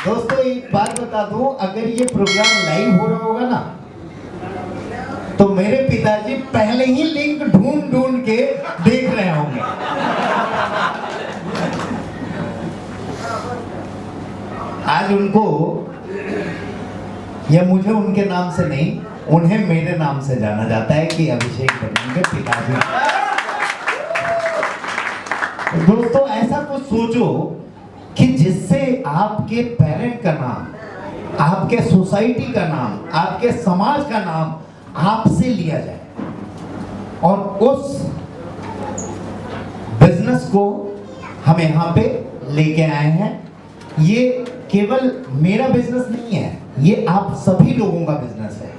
दोस्तों एक बात बता दूं, अगर ये प्रोग्राम लाइव हो रहा होगा ना तो मेरे पिताजी पहले ही लिंक ढूंढ ढूंढ के देख रहे होंगे। आज उनको, या मुझे उनके नाम से नहीं, उन्हें मेरे नाम से जाना जाता है कि अभिषेक वर्मा के पिताजी। दोस्तों ऐसा कुछ सोचो कि जिससे आपके पेरेंट का नाम, आपके सोसाइटी का नाम, आपके समाज का नाम आपसे लिया जाए, और उस बिजनेस को हम यहाँ पे लेके आए हैं। ये केवल मेरा बिजनेस नहीं है, ये आप सभी लोगों का बिजनेस है।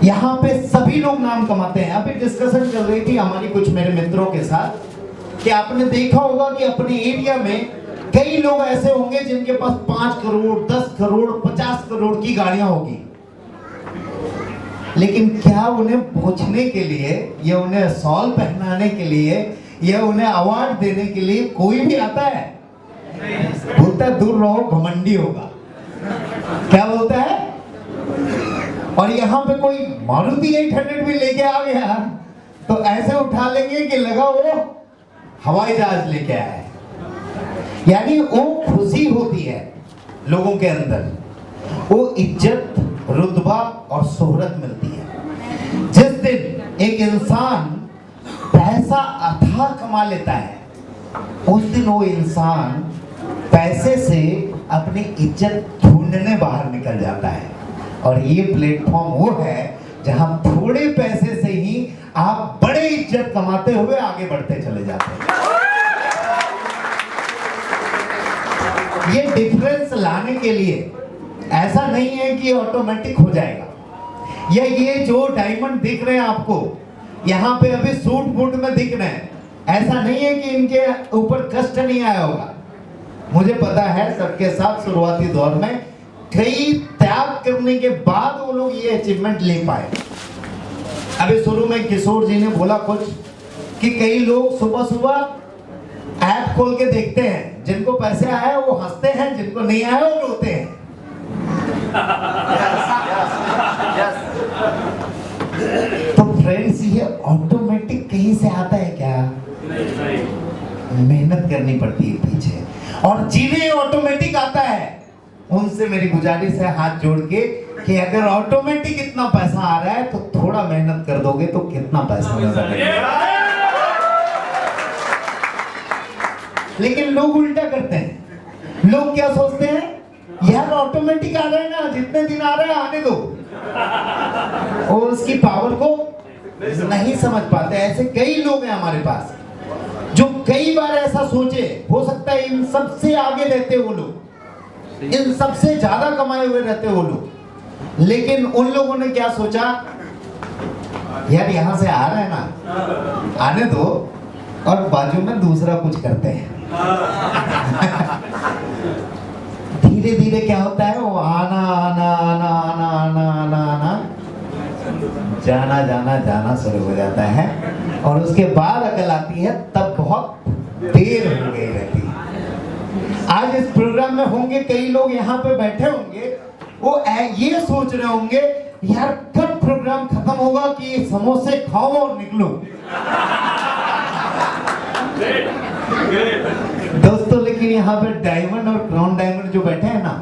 यहाँ पे सभी लोग नाम कमाते हैं। अभी डिस्कशन चल रही थी हमारी कुछ मेरे मित्रों के साथ कि आपने देखा होगा कि अपने एरिया में कई लोग ऐसे होंगे जिनके पास 5 करोड़, 10 करोड़, 50 करोड़ की गाड़ियां होगी, लेकिन क्या उन्हें पहुंचने के लिए, या उन्हें शॉल पहनाने के लिए, या उन्हें अवार्ड देने के लिए कोई भी आता है? बोलता है दूर रहो, घमंडी होगा। क्या बोलता है? और यहाँ पे कोई मारुति 800 भी लेके आ गया तो ऐसे उठा लेंगे कि लगा वो हवाई जहाज लेके आया है। यानी वो खुशी होती है लोगों के अंदर, वो इज्जत, रुतबा और शोहरत मिलती है। जिस दिन एक इंसान पैसा अथाह कमा लेता है, उस दिन वो इंसान पैसे से अपनी इज्जत ढूंढने बाहर निकल जाता है। और ये प्लेटफॉर्म वो है जहां थोड़े पैसे से ही आप बड़े इज्जत कमाते हुए आगे बढ़ते चले जाते हैं। ये डिफरेंस लाने के लिए ऐसा नहीं है कि ऑटोमेटिक हो जाएगा, या ये जो डायमंड दिख रहे हैं आपको यहाँ पे अभी सूट बूट में दिख रहे हैं, ऐसा नहीं है कि इनके ऊपर कष्ट नहीं आया होगा। मुझे पता है सबके साथ शुरुआती दौर में कई त्याग करने के बाद वो लोग ये अचीवमेंट ले पाए। अभी शुरू में किशोर जी ने बोला कुछ कि कई लोग सुबह सुबह ऐप खोल के देखते हैं, जिनको पैसे आए वो हंसते हैं, जिनको नहीं आए वो रोते हैं। तो फ्रेंड्स, ये ऑटोमेटिक कहीं से आता है क्या? मेहनत करनी पड़ती है पीछे, और जिन्हें ऑटोमेटिक आता है उनसे मेरी गुजारिश है हाथ जोड़ के कि अगर ऑटोमेटिक इतना पैसा आ रहा है तो थोड़ा मेहनत कर दोगे तो कितना पैसा मिल सकेगा। लेकिन लोग उल्टा करते हैं। लोग क्या सोचते हैं, यार ऑटोमेटिक आ रहा है ना, जितने दिन आ रहा है आने दो, और उसकी पावर को नहीं समझ पाते। ऐसे कई लोग हैं हमारे पास जो कई बार ऐसा सोचे, हो सकता है इन सबसे आगे रहते वो लोग, इन सबसे ज्यादा कमाए हुए रहते वो लोग, लेकिन उन लोगों ने क्या सोचा, यार यहां से आ रहा है ना, आने दो, और बाजू में दूसरा कुछ करते हैं। धीरे धीरे क्या होता है, वो आना आना आना आना आना आना आना, जाना जाना जाना शुरू हो जाता है, और उसके बाद अकल आती है तब बहुत देर हो गई रहती है। आज इस प्रोग्राम में होंगे कई लोग यहाँ पे बैठे होंगे, वो ये सोच रहे होंगे, यार कब प्रोग्राम खत्म होगा कि समोसे खाओ और निकलो। दोस्तों, लेकिन यहाँ पे डायमंड और क्राउन डायमंड जो बैठे हैं ना,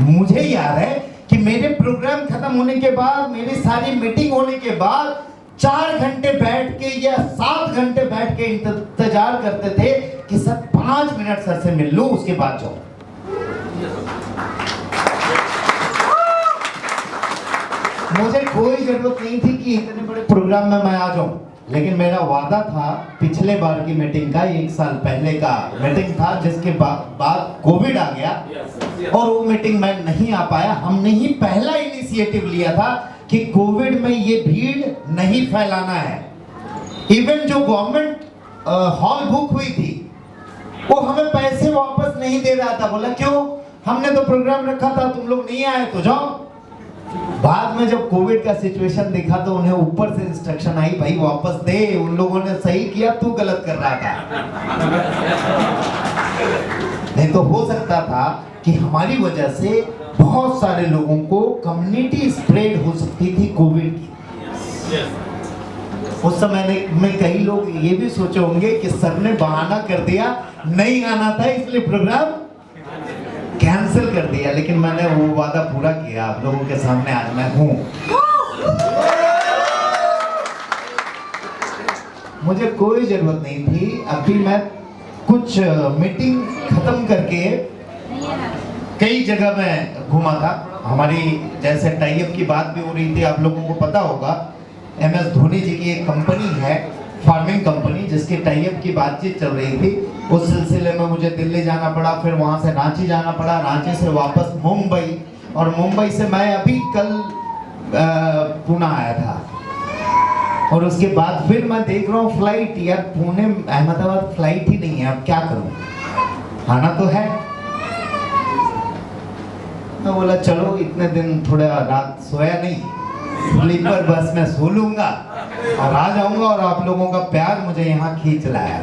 मुझे याद है कि मेरे प्रोग्राम खत्म होने के बाद, मेरी सारी मीटिंग होने के बाद 4 घंटे बैठ के या 7 घंटे बैठ के इंतजार करते थे कि सर 5 मिनट सर से मिल लो, उसके बाद जाओ। मुझे कोई जरूरत नहीं थी कि इतने बड़े प्रोग्राम में मैं आ जाऊं, लेकिन मेरा वादा था पिछले बार की मीटिंग का, 1 साल पहले का मीटिंग था, जिसके बाद कोविड आ गया और वो मीटिंग में नहीं आ पाया। हमने ही पहला इनिशिएटिव लिया था कि कोविड में ये भीड़ नहीं फैलाना है। इवन जो गवर्नमेंट हॉल बुक हुई थी वो हमें पैसे वापस नहीं दे रहा था। बोला क्यों, हमने तो प्रोग्राम रखा था, तुम लोग नहीं आए तो जाओ। बाद में जब कोविड का सिचुएशन देखा तो उन्हें ऊपर से इंस्ट्रक्शन आई, भाई वापस दे, उन लोगों ने सही किया, तू गलत कर रहा था। नहीं तो हो सकता था कि हमारी वजह से बहुत सारे लोगों को कम्युनिटी स्प्रेड हो सकती थी कोविड की। उस समय में कई लोग ये भी सोचे होंगे कि सर ने बहाना कर दिया, नहीं आना था इसलिए प्रोग्राम कैंसिल कर दिया, लेकिन मैंने वो वादा पूरा किया। आप लोगों के सामने आज मैं हूं। मुझे कोई जरूरत नहीं थी। अभी मैं कुछ मीटिंग खत्म करके कई जगह में घूमा था। हमारी जैसे टाई अप की बात भी हो रही थी, आप लोगों को पता होगा MS धोनी जी की एक कंपनी है, फार्मिंग कंपनी, जिसकी टाई अप की बातचीत चल रही थी। उस सिलसिले में मुझे दिल्ली जाना पड़ा, फिर वहां से रांची जाना पड़ा, रांची से वापस मुंबई, और मुंबई से मैं अभी कल पुणे आया था। और उसके बाद फिर मैं देख रहा हूँ फ्लाइट, यार पुणे अहमदाबाद फ्लाइट ही नहीं है, अब क्या करूँ, आना तो है। मैं बोला चलो इतने दिन थोड़ा रात सोया नहीं, स्लीपर बस में सो लूंगा और आ जाऊंगा, और आप लोगों का प्यार मुझे यहाँ खींच लाया।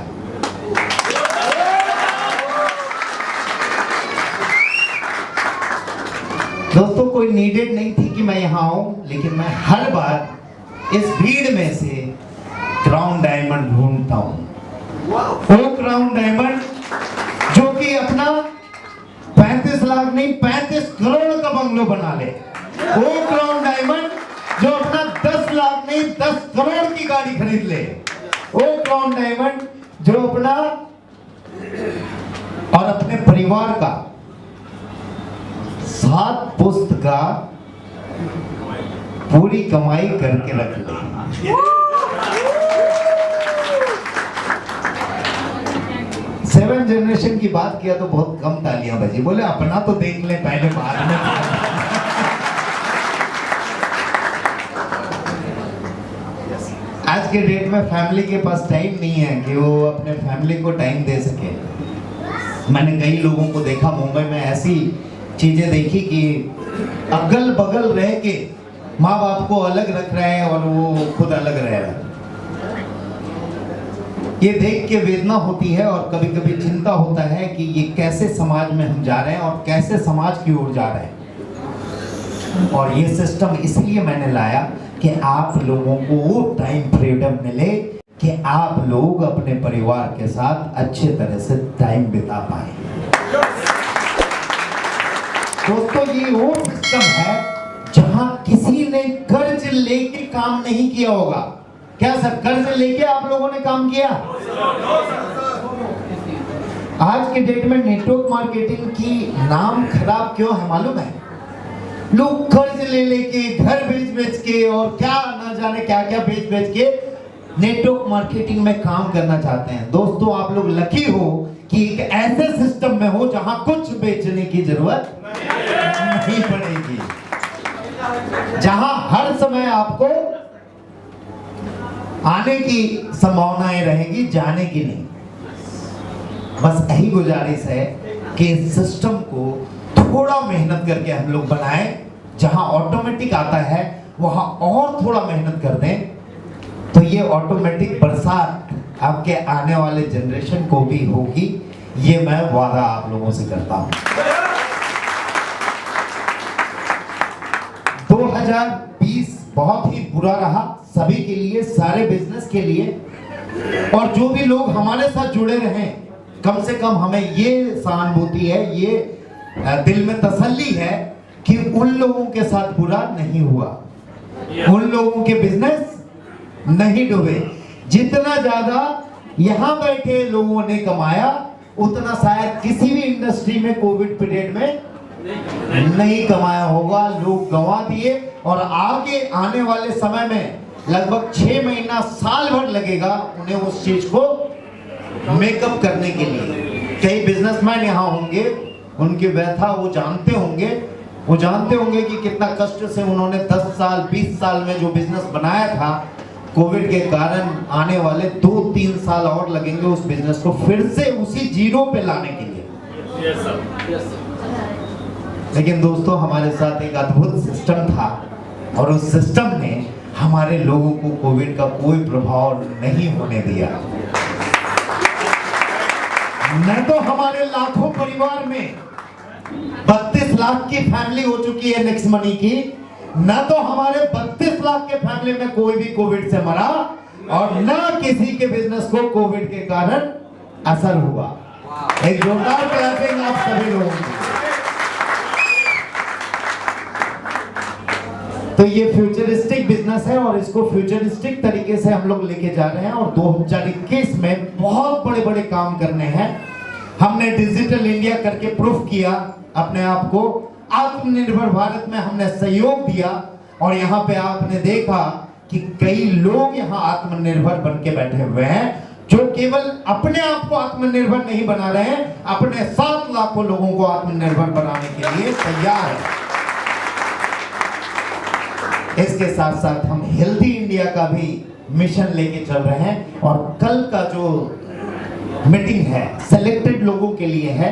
दोस्तों कोई नीडेड नहीं थी कि मैं यहाँ आऊं, लेकिन मैं हर बार इस भीड़ में से क्राउन डायमंड ढूंढता हूं। वो क्राउन डायमंड जो कि अपना 35 लाख नहीं 35 करोड़ का बंगलो बना ले। वो क्राउन डायमंड जो अपना 10 लाख नहीं 10 करोड़ की गाड़ी खरीद ले। वो क्राउन डायमंड जो अपना और अपने परिवार का 7 पुश्त का पूरी कमाई करके रख ले। 7 जनरेशन की बात किया तो बहुत कम तालियां बजी। बोले अपना तो देख ले पहले, बाद में। आज के डेट में फैमिली के पास टाइम नहीं है कि वो अपने फैमिली को टाइम दे सके। मैंने कई लोगों को देखा, मुंबई में ऐसी चीजें देखी कि अगल बगल रह के माँ बाप को अलग रख रहे हैं और वो खुद अलग रह रहे हैं। ये देख के वेदना होती है और कभी कभी चिंता होता है कि ये कैसे समाज में हम जा रहे हैं और कैसे समाज की ओर जा रहे हैं। और ये सिस्टम इसलिए मैंने लाया कि आप लोगों को वो टाइम फ्रीडम मिले कि आप लोग अपने परिवार के साथ अच्छे तरह से टाइम बिता पाए। दोस्तों ये वो सिस्टम है जहां किसी ने कर्ज लेके काम नहीं किया होगा। क्या सर कर्ज लेके आप लोगों ने काम किया? आज के डेट में नेटवर्क मार्केटिंग की नाम खराब क्यों है मालूम है? लोग कर्ज ले लेके घर बेच के और क्या ना जाने क्या क्या बेच के नेटवर्क मार्केटिंग में काम करना चाहते हैं। दोस्तों आप लोग लकी हो कि एक ऐसे सिस्टम में हो जहां कुछ बेचने की जरूरत नहीं पड़ेगी, जहां हर समय आपको आने की संभावनाएं रहेगी, जाने की नहीं। बस यही गुजारिश है कि इस सिस्टम को थोड़ा मेहनत करके हम लोग बनाएं, जहां ऑटोमेटिक आता है वहां और थोड़ा मेहनत कर दें, तो ये ऑटोमेटिक बरसात आपके आने वाले जनरेशन को भी होगी। ये मैं वादा आप लोगों से करता हूं। 2020 बहुत ही बुरा रहा सभी के लिए, सारे बिजनेस के लिए, और जो भी लोग हमारे साथ जुड़े रहे, कम से कम हमें ये सहानुभूति है, ये दिल में तसल्ली है कि उन लोगों के साथ बुरा नहीं हुआ, उन लोगों के बिजनेस नहीं डूबे। जितना ज्यादा यहां बैठे लोगों ने कमाया उतना शायद किसी भी इंडस्ट्री में कोविड पीरियड में नहीं कमाया होगा। लोग गंवा दिए और आगे आने वाले समय में लगभग 6 महीना साल भर लगेगा उन्हें उस चीज को मेकअप करने के लिए। कई बिजनेसमैन यहाँ होंगे, उनकी व्यथा वो जानते होंगे कि कितना कष्ट से उन्होंने 10 साल 20 साल में जो बिजनेस बनाया था, कोविड के कारण आने वाले 2-3 साल और लगेंगे उस बिजनेस को फिर से उसी जीरो पे लाने के लिए। yes, sir. लेकिन दोस्तों हमारे साथ एक अद्भुत सिस्टम था और उस सिस्टम ने हमारे लोगों को कोविड का कोई प्रभाव नहीं होने दिया। न तो हमारे लाखों परिवार में 32 लाख की फैमिली हो चुकी है नेक्स्ट मनी की, न तो हमारे 32 लाख के फैमिली में कोई भी कोविड से मरा, और न किसी के बिजनेस को कोविड के कारण असर हुआ। एक जोरदार क्लैपिंग आप सभी लोगों की। तो ये फ्यूचरिस्टिक बिजनेस है और इसको फ्यूचरिस्टिक तरीके से हम लोग लेके जा रहे हैं, और 2021 में बहुत बड़े बड़े काम करने हैं। हमने डिजिटल इंडिया करके प्रूफ किया अपने आप को, आत्मनिर्भर भारत में हमने सहयोग दिया, और यहाँ पे आपने देखा कि कई लोग यहाँ आत्मनिर्भर बन के बैठे हुए हैं, जो केवल अपने आप को आत्मनिर्भर नहीं बना रहे हैं, अपने 7 लाखों लोगों को आत्मनिर्भर बनाने के लिए तैयार है। इसके साथ साथ हम हेल्दी इंडिया का भी मिशन लेके चल रहे हैं, और कल का जो मीटिंग है सिलेक्टेड लोगों के लिए है।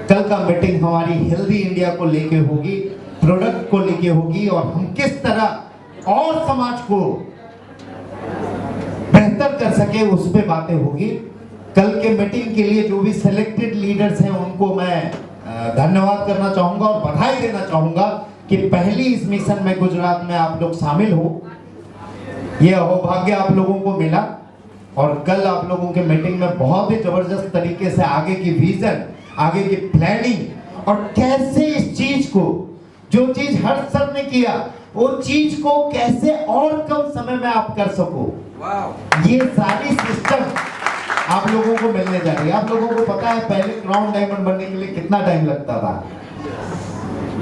कल का मीटिंग हमारी हेल्दी इंडिया को लेके होगी, प्रोडक्ट को लेके होगी, और हम किस तरह और समाज को बेहतर कर सके उस पे बातें होगी। कल के मीटिंग के लिए जो भी सिलेक्टेड लीडर्स हैं उनको मैं धन्यवाद करना चाहूंगा और बधाई देना चाहूंगा कि पहली इस मिशन में गुजरात में आप लोग शामिल हो। यह सौभाग्य आप लोगों को मिला, और कल आप लोगों के मीटिंग में बहुत ही जबरदस्त तरीके से आगे की विजन, आगे की प्लानिंग, और कैसे इस चीज को, जो चीज हर सर ने किया, वो चीज को कैसे और कम समय में आप कर सको, ये सारी सिस्टम आप लोगों को मिलने जा रही है। आप लोगों को पता है पहले क्राउन डायमंड बनने के लिए कितना टाइम लगता था।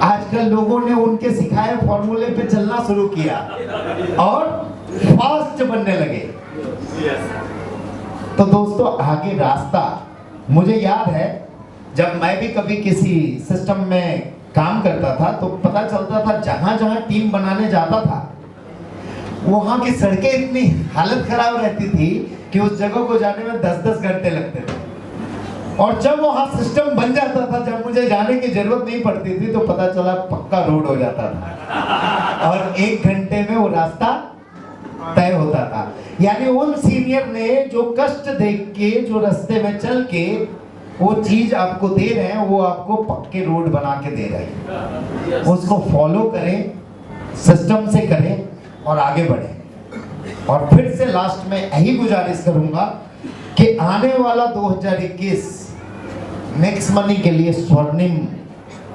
आजकल लोगों ने उनके सिखाए फॉर्मूले पे चलना शुरू किया और फास्ट बनने लगे। तो दोस्तों आगे रास्ता, मुझे याद है जब मैं भी कभी किसी सिस्टम में काम करता था तो पता चलता था जहां जहां टीम बनाने जाता था वहां की सड़कें इतनी हालत खराब रहती थी कि उस जगह को जाने में 10-10 घंटे लगते थे, और जब वहां सिस्टम बन जाता था, जब मुझे जाने की जरूरत नहीं पड़ती थी, तो पता चला पक्का रोड हो जाता था और 1 घंटे में वो रास्ता तय होता था। यानी उन सीनियर ने जो कष्ट देख के, जो रास्ते में चल के वो चीज आपको दे रहे हैं, वो आपको पक्के रोड बना के दे रहे हैं। उसको फॉलो करें, सिस्टम से करें और आगे बढ़ें। और फिर से लास्ट में यही गुजारिश करूंगा कि आने वाला 2021 नेक्स्ट मनी के लिए स्वर्णिम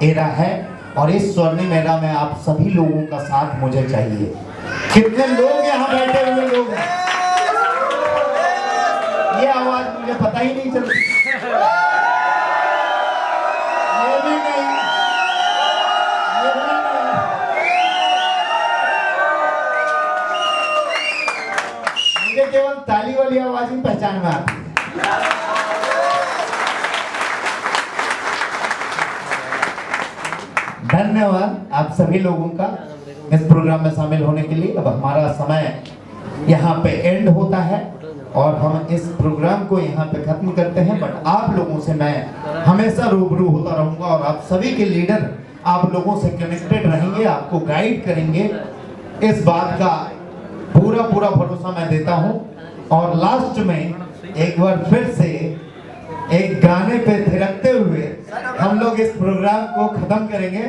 एरा है, और इस स्वर्णिम एरा में आप सभी लोगों का साथ मुझे चाहिए। कितने लोग यहाँ बैठे हुए लोग हैं, ये आवाज मुझे पता ही नहीं चलती, ये भी नहीं, ये भी नहीं। मुझे केवल ताली वाली आवाज ही पहचान में आती है। धन्यवाद आप सभी लोगों का इस प्रोग्राम में शामिल होने के लिए। अब हमारा समय यहाँ पे एंड होता है और हम इस प्रोग्राम को यहाँ पे खत्म करते हैं, बट आप लोगों से मैं हमेशा रूबरू होता रहूंगा, और आप सभी के लीडर आप लोगों से कनेक्टेड रहेंगे, आपको गाइड करेंगे। इस बात का पूरा भरोसा मैं देता हूँ। और लास्ट में एक बार फिर से एक गाने पे थिरकते हुए हम लोग इस प्रोग्राम को खत्म करेंगे।